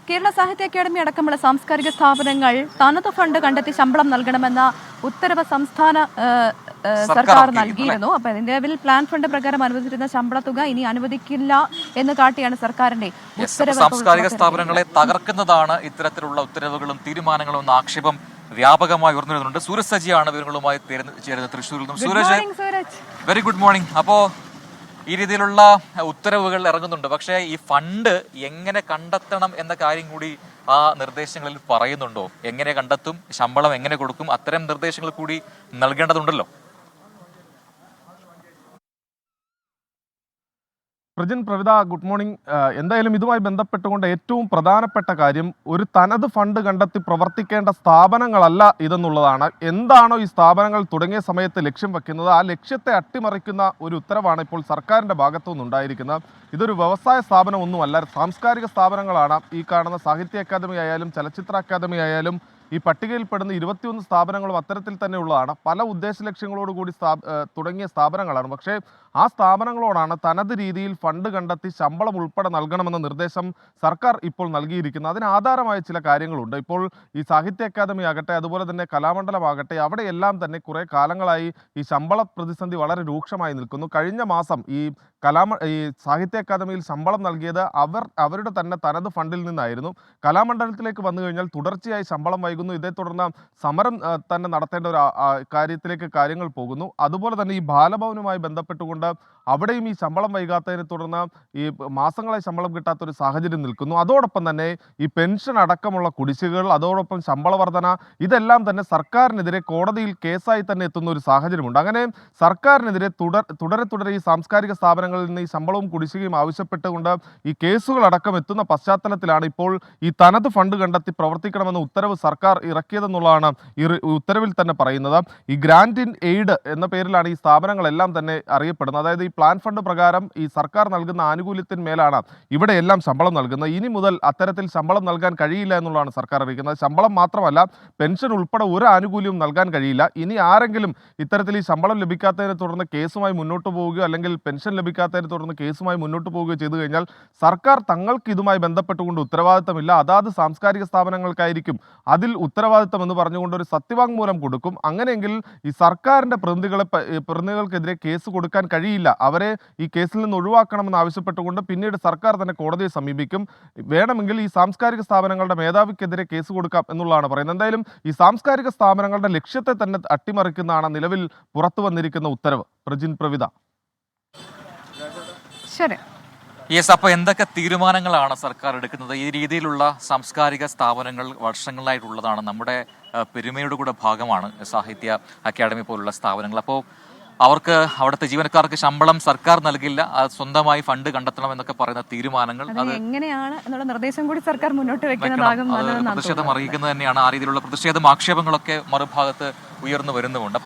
കേരള സാഹിത്യ അക്കാദമി അടക്കമുള്ള സാംസ്കാരിക സ്ഥാപനങ്ങൾ തനത് ഫണ്ട് കണ്ടെത്തി ശമ്പളം നൽകണമെന്ന ഉത്തരവ് സംസ്ഥാന സർക്കാർ നൽകിയിരുന്നു. അപ്പൊ നിലവിൽ പ്ലാൻ ഫണ്ട് പ്രകാരം അനുവദിച്ചിരുന്ന ശമ്പള തുക ഇനി അനുവദിക്കില്ല എന്ന് കാട്ടിയാണ് സർക്കാരിന്റെ ഉത്തരവ്. സാംസ്കാരിക സ്ഥാപനങ്ങളെ തകർക്കുന്നതാണ് ഇത്തരത്തിലുള്ള ഉത്തരവുകളും തീരുമാനങ്ങളും എന്ന ആക്ഷേപം വ്യാപകമായി ഉയർന്നു വരുന്നുണ്ട്. സൂരജ് സജിയാണ് വിവരങ്ങളുമായി ചേരുന്നത് തൃശ്ശൂരിൽ നിന്നും. Sooraj, very good morning. അപ്പോ ഈ രീതിയിലുള്ള ഉത്തരവുകൾ ഇറങ്ങുന്നുണ്ട്, പക്ഷേ ഈ ഫണ്ട് എങ്ങനെ കണ്ടെത്തണം എന്ന കാര്യം കൂടി ആ നിർദ്ദേശങ്ങളിൽ പറയുന്നുണ്ടോ? എങ്ങനെ കണ്ടെത്തും, ശമ്പളം എങ്ങനെ കൊടുക്കും, അത്തരം നിർദ്ദേശങ്ങൾ കൂടി നൽകേണ്ടതുണ്ടല്ലോ. Prajin, Pravitha, good morning. എന്തായാലും ഇതുമായി ബന്ധപ്പെട്ടുകൊണ്ട് ഏറ്റവും പ്രധാനപ്പെട്ട കാര്യം ഒരു തനത് ഫണ്ട് കണ്ടെത്തി പ്രവർത്തിക്കേണ്ട സ്ഥാപനങ്ങളല്ല ഇതെന്നുള്ളതാണ്. എന്താണോ ഈ സ്ഥാപനങ്ങൾ തുടങ്ങിയ സമയത്ത് ലക്ഷ്യം വെക്കുന്നത്, ആ ലക്ഷ്യത്തെ അട്ടിമറിക്കുന്ന ഒരു ഉത്തരവാണ് ഇപ്പോൾ സർക്കാരിൻ്റെ ഭാഗത്തു നിന്നുണ്ടായിരിക്കുന്നത്. ഇതൊരു വ്യവസായ സ്ഥാപനമൊന്നുമല്ല, സാംസ്കാരിക സ്ഥാപനങ്ങളാണ്. ഈ കാണുന്ന സാഹിത്യ അക്കാദമി ആയാലും ചലച്ചിത്ര അക്കാദമി ആയാലും ഈ പട്ടികയിൽപ്പെടുന്ന 21 സ്ഥാപനങ്ങളും അത്തരത്തിൽ തന്നെ ഉള്ളതാണ്. പല ഉദ്ദേശ ലക്ഷ്യങ്ങളോടുകൂടി തുടങ്ങിയ സ്ഥാപനങ്ങളാണ്. പക്ഷേ ആ സ്ഥാപനങ്ങളോടാണ് തനത് രീതിയിൽ ഫണ്ട് കണ്ടെത്തി ശമ്പളം ഉൾപ്പെടെ നൽകണമെന്ന നിർദ്ദേശം സർക്കാർ ഇപ്പോൾ നൽകിയിരിക്കുന്നത്. അതിന് ആധാരമായ ചില കാര്യങ്ങളുണ്ട്. ഇപ്പോൾ ഈ സാഹിത്യ അക്കാദമി ആകട്ടെ, അതുപോലെ തന്നെ കലാമണ്ഡലമാകട്ടെ, അവിടെയെല്ലാം തന്നെ കുറേ കാലങ്ങളായി ഈ ശമ്പള പ്രതിസന്ധി വളരെ രൂക്ഷമായി നിൽക്കുന്നു. കഴിഞ്ഞ മാസം ഈ സാഹിത്യ അക്കാദമിയിൽ ശമ്പളം നൽകിയത് അവരുടെ തന്നെ തനത് ഫണ്ടിൽ നിന്നായിരുന്നു. കലാമണ്ഡലത്തിലേക്ക് വന്നു കഴിഞ്ഞാൽ തുടർച്ചയായി ശമ്പളം വൈകുന്നു. ഇതേ തുടർന്ന് സമരം തന്നെ നടത്തേണ്ട ഒരു കാര്യത്തിലേക്ക് കാര്യങ്ങൾ പോകുന്നു. അതുപോലെ തന്നെ ഈ ബാലഭവനുമായി ബന്ധപ്പെട്ടുകൊണ്ട് അവിടെയും ഈ ശമ്പളം വൈകാത്തതിനെ തുടർന്ന് ഈ മാസങ്ങളായി ശമ്പളം കിട്ടാത്തൊരു സാഹചര്യം നിൽക്കുന്നു. അതോടൊപ്പം തന്നെ ഈ പെൻഷൻ അടക്കമുള്ള കുടിശ്ശികകൾ, അതോടൊപ്പം ശമ്പള വർധന, ഇതെല്ലാം തന്നെ സർക്കാരിനെതിരെ കോടതിയിൽ കേസായി തന്നെ എത്തുന്ന ഒരു സാഹചര്യമുണ്ട്. അങ്ങനെ സർക്കാരിനെതിരെ തുടരെ ഈ സാംസ്കാരിക സ്ഥാപനങ്ങളിൽ നിന്ന് ഈ ശമ്പളവും കുടിശ്ശികയും ആവശ്യപ്പെട്ടുകൊണ്ട് ഈ കേസുകളടക്കം എത്തുന്ന പശ്ചാത്തലത്തിലാണ് ഇപ്പോൾ ഈ തനത് ഫണ്ട് കണ്ടെത്തി പ്രവർത്തിക്കണമെന്ന ഉത്തരവ് സർക്കാർ ഇറക്കിയതെന്നുള്ളതാണ് ഈ ഉത്തരവിൽ തന്നെ പറയുന്നത്. ഈ ഗ്രാന്റ് ഇൻ എയ്ഡ് എന്ന പേരിലാണ് ഈ സ്ഥാപനങ്ങളെല്ലാം തന്നെ അറിയപ്പെടുന്നത്. അതായത് ഈ പ്ലാൻ ഫണ്ട് പ്രകാരം ഈ സർക്കാർ നൽകുന്ന ആനുകൂല്യത്തിന്മേലാണ് ഇവിടെയെല്ലാം ശമ്പളം നൽകുന്നത്. ഇനി മുതൽ അത്തരത്തിൽ ശമ്പളം നൽകാൻ കഴിയില്ല എന്നുള്ളതാണ് സർക്കാർ അറിയിക്കുന്നത്. ശമ്പളം മാത്രമല്ല, പെൻഷൻ ഉൾപ്പെടെ ഒരു ആനുകൂല്യവും നൽകാൻ കഴിയില്ല. ഇനി ആരെങ്കിലും ഇത്തരത്തിൽ ഈ ശമ്പളം ലഭിക്കാത്തതിനെ തുടർന്ന് കേസുമായി മുന്നോട്ട് പോവുകയോ അല്ലെങ്കിൽ പെൻഷൻ ലഭിക്കാത്തതിനെ തുടർന്ന് കേസുമായി മുന്നോട്ട് പോവുകയോ ചെയ്തു കഴിഞ്ഞാൽ സർക്കാർ തങ്ങൾക്ക് ഇതുമായി ബന്ധപ്പെട്ടുകൊണ്ട് ഉത്തരവാദിത്തമില്ല, അതാത് സാംസ്കാരിക സ്ഥാപനങ്ങൾക്കായിരിക്കും അതിൽ ഉത്തരവാദിത്തം എന്ന് പറഞ്ഞുകൊണ്ട് ഒരു സത്യവാങ്മൂലം കൊടുക്കും. അങ്ങനെയെങ്കിൽ ഈ സർക്കാരിൻ്റെ പ്രതിനിധികൾക്കെതിരെ കേസ് കൊടുക്കാൻ കഴിയില്ല. അവരെ ഈ കേസിൽ നിന്ന് ഒഴിവാക്കണമെന്ന് ആവശ്യപ്പെട്ടുകൊണ്ട് പിന്നീട് സർക്കാർ തന്നെ കോടതിയെ സമീപിക്കും. വേണമെങ്കിൽ ഈ സാംസ്കാരിക സ്ഥാപനങ്ങളുടെ മേധാവിക്കെതിരെ കേസ് കൊടുക്കാം എന്നുള്ളതാണ് പറയുന്നത്. എന്തായാലും ഈ സാംസ്കാരിക സ്ഥാപനങ്ങളുടെ ലക്ഷ്യത്തെ തന്നെ അട്ടിമറിക്കുന്നതാണ് നിലവിൽ പുറത്തു വന്നിരിക്കുന്ന ഉത്തരവ്. പ്രജിൻ, പ്രവിത. ശരി. യെസ്, അപ്പോൾ എന്തൊക്കെ തീരുമാനങ്ങളാണ് സർക്കാർ എടുക്കുന്നത്? ഈ രീതിയിലുള്ള സാംസ്കാരിക സ്ഥാപനങ്ങൾ വർഷങ്ങളായിട്ടുള്ളതാണ്, നമ്മുടെ പെരുമയുടെ കൂടെ ഭാഗമാണ് സാഹിത്യ അക്കാദമി പോലുള്ള സ്ഥാപനങ്ങൾ. അപ്പോൾ അവർക്ക്, അവിടുത്തെ ജീവനക്കാർക്ക് ശമ്പളം സർക്കാർ നൽകില്ല, സ്വന്തമായി ഫണ്ട് കണ്ടെത്തണം എന്നൊക്കെ പറയുന്ന തീരുമാനങ്ങൾ അത് എങ്ങനെയാണ് എന്നുള്ള നിർദ്ദേശം കൂടി സർക്കാർ മുന്നോട്ട് വെക്കുന്നതാകും പ്രതിഷേധം അറിയിക്കുന്നത് തന്നെയാണ്. ആ രീതിയിലുള്ള പ്രതിഷേധം, ആക്ഷേപങ്ങളൊക്കെ മറുഭാഗത്ത് ഉയർന്നു വരുന്നുമുണ്ട്.